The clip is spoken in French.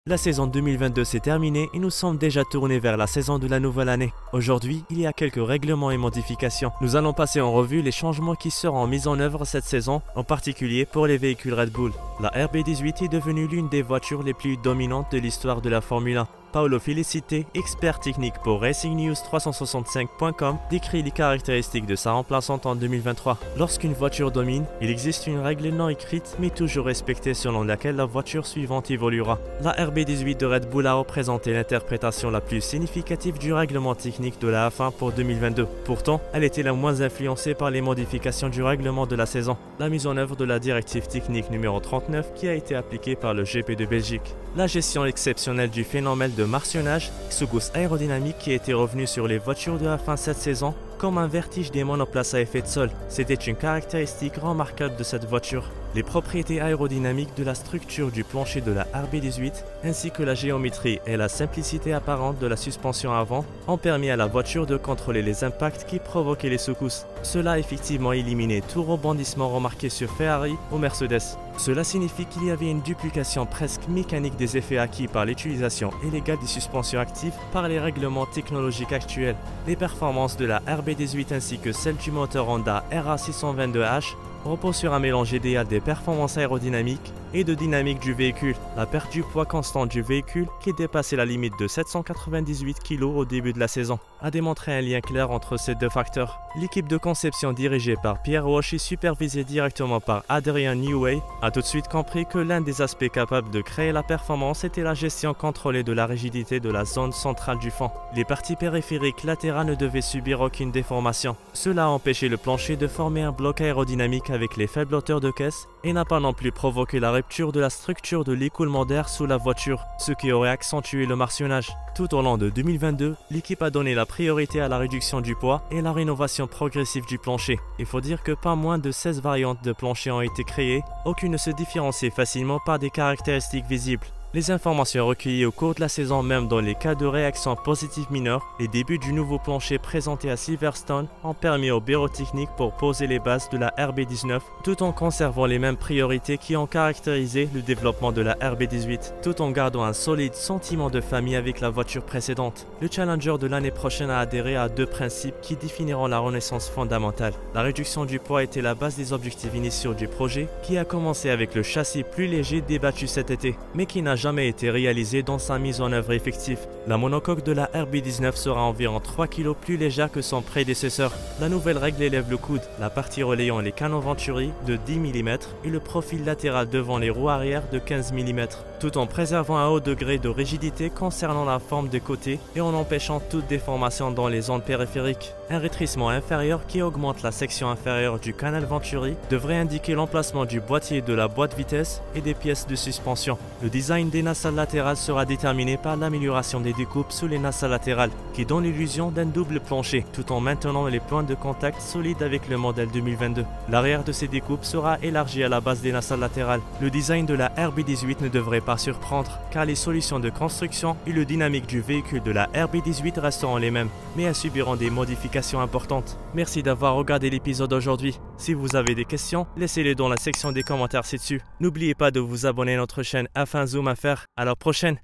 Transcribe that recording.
La saison 2022 s'est terminée et nous sommes déjà tournés vers la saison de la nouvelle année. Aujourd'hui, il y a quelques règlements et modifications. Nous allons passer en revue les changements qui seront mis en œuvre cette saison, en particulier pour les véhicules Red Bull. La RB18 est devenue l'une des voitures les plus dominantes de l'histoire de la Formule 1. Paolo Felicite, expert technique pour RacingNews365.com, décrit les caractéristiques de sa remplaçante en 2023. Lorsqu'une voiture domine, il existe une règle non écrite mais toujours respectée selon laquelle la voiture suivante évoluera. La RB18 de Red Bull a représenté l'interprétation la plus significative du règlement technique de la F1 pour 2022. Pourtant, elle était la moins influencée par les modifications du règlement de la saison, la mise en œuvre de la directive technique numéro 39 qui a été appliquée par le GP de Belgique. La gestion exceptionnelle du phénomène de martionnage, secousse aérodynamique qui était revenu sur les voitures de F1 cette saison, comme un vertige des monoplaces à effet de sol. C'était une caractéristique remarquable de cette voiture. Les propriétés aérodynamiques de la structure du plancher de la RB18 ainsi que la géométrie et la simplicité apparente de la suspension avant ont permis à la voiture de contrôler les impacts qui provoquaient les secousses. Cela a effectivement éliminé tout rebondissement remarqué sur Ferrari ou Mercedes. Cela signifie qu'il y avait une duplication presque mécanique des effets acquis par l'utilisation illégale des suspensions actives par les règlements technologiques actuels. Les performances de la RB18 ainsi que celles du moteur Honda RA622H repose sur un mélange idéal des performances aérodynamiques et de dynamique du véhicule. La perte du poids constant du véhicule, qui dépassait la limite de 798 kg au début de la saison, a démontré un lien clair entre ces deux facteurs. L'équipe de conception dirigée par Pierre Walsh et supervisée directement par Adrian Newey a tout de suite compris que l'un des aspects capables de créer la performance était la gestion contrôlée de la rigidité de la zone centrale du fond. Les parties périphériques latérales ne devaient subir aucune déformation. Cela a empêché le plancher de former un bloc aérodynamique avec les faibles hauteurs de caisse et n'a pas non plus provoqué la rupture de la structure de l'écoulement d'air sous la voiture, ce qui aurait accentué le martionnage. Tout au long de 2022, l'équipe a donné la priorité à la réduction du poids et la rénovation progressive du plancher. Il faut dire que pas moins de 16 variantes de plancher ont été créées, aucune ne se différencie facilement par des caractéristiques visibles. Les informations recueillies au cours de la saison, même dans les cas de réactions positives mineures, les débuts du nouveau plancher présenté à Silverstone ont permis au bureau technique pour poser les bases de la RB19 tout en conservant les mêmes priorités qui ont caractérisé le développement de la RB18, tout en gardant un solide sentiment de famille avec la voiture précédente. Le Challenger de l'année prochaine a adhéré à deux principes qui définiront la renaissance fondamentale. La réduction du poids était la base des objectifs initiaux du projet, qui a commencé avec le châssis plus léger débattu cet été, mais qui n'a jamais été réalisé dans sa mise en œuvre effective. La monocoque de la RB19 sera environ 3 kg plus légère que son prédécesseur. La nouvelle règle élève le coude, la partie relayant les canons Venturi de 10 mm et le profil latéral devant les roues arrière de 15 mm, tout en préservant un haut degré de rigidité concernant la forme des côtés et en empêchant toute déformation dans les zones périphériques. Un rétrécissement inférieur qui augmente la section inférieure du canal Venturi devrait indiquer l'emplacement du boîtier de la boîte vitesse et des pièces de suspension. Le design des nacelles latérales sera déterminé par l'amélioration des découpes sous les nacelles latérales, qui donnent l'illusion d'un double plancher, tout en maintenant les points de contact solides avec le modèle 2022. L'arrière de ces découpes sera élargi à la base des nacelles latérales. Le design de la RB18 ne devrait pas surprendre, car les solutions de construction et le dynamique du véhicule de la RB18 resteront les mêmes, mais elles subiront des modifications importantes. Merci d'avoir regardé l'épisode aujourd'hui. Si vous avez des questions, laissez-les dans la section des commentaires ci-dessus. N'oubliez pas de vous abonner à notre chaîne F1 Zoom Affaires. À la prochaine!